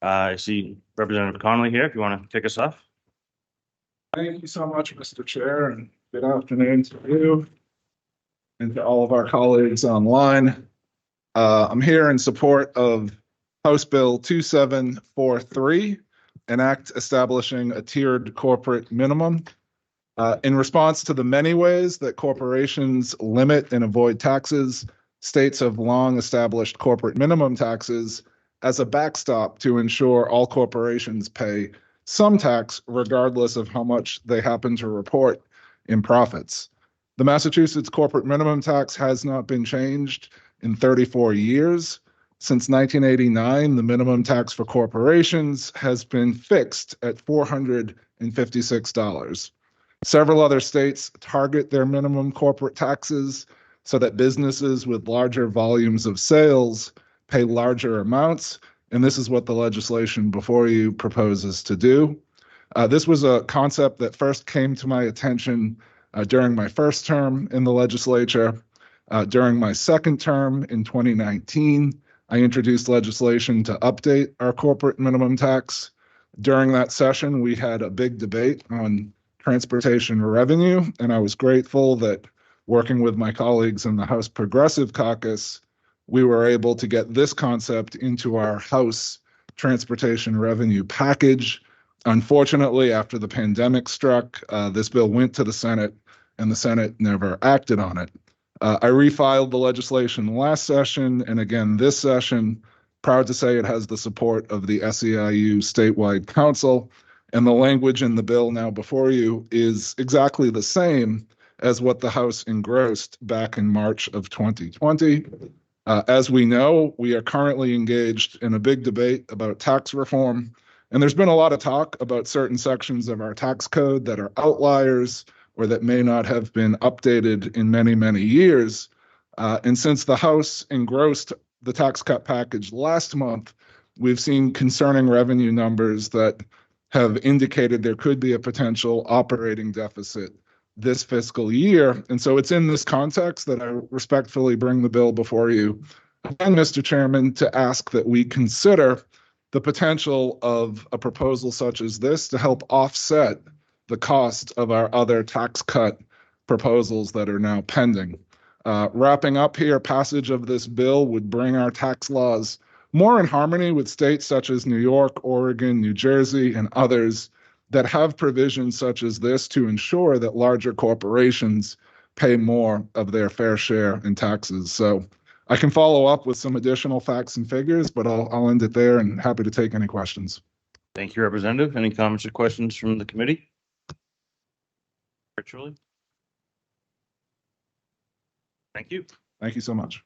I see Representative Connolly here, if you want to kick us off. Thank you so much, Mr. Chair, and good afternoon to you and to all of our colleagues online. I'm here in support of House Bill 2743, an act establishing a tiered corporate minimum. In response to the many ways that corporations limit and avoid taxes, states have long established corporate minimum taxes as a backstop to ensure all corporations pay some tax regardless of how much they happen to report in profits. The Massachusetts corporate minimum tax has not been changed in 34 years. Since 1989, the minimum tax for corporations has been fixed at $456. Several other states target their minimum corporate taxes so that businesses with larger volumes of sales pay larger amounts, and this is what the legislation before you proposes to do. This was a concept that first came to my attention during my first term in the legislature. During my second term in 2019, I introduced legislation to update our corporate minimum tax. During that session, we had a big debate on transportation revenue, and I was grateful that working with my colleagues in the House Progressive Caucus, we were able to get this concept into our House transportation revenue package. Unfortunately, after the pandemic struck, this bill went to the Senate, and the Senate never acted on it. I refiled the legislation last session, and again this session. Proud to say it has the support of the SEIU statewide council, and the language in the bill now before you is exactly the same as what the House engrossed back in March of 2020. As we know, we are currently engaged in a big debate about tax reform, and there's been a lot of talk about certain sections of our tax code that are outliers or that may not have been updated in many, many years. And since the House engrossed the tax cut package last month, we've seen concerning revenue numbers that have indicated there could be a potential operating deficit this fiscal year. And so it's in this context that I respectfully bring the bill before you, and Mr. Chairman, to ask that we consider the potential of a proposal such as this to help offset the cost of our other tax cut proposals that are now pending. Wrapping up here, passage of this bill would bring our tax laws more in harmony with states such as New York, Oregon, New Jersey, and others that have provisions such as this to ensure that larger corporations pay more of their fair share in taxes. So I can follow up with some additional facts and figures, but I'll end it there and happy to take any questions. Thank you, Representative. Any comments or questions from the committee? Virtually. Thank you. Thank you so much.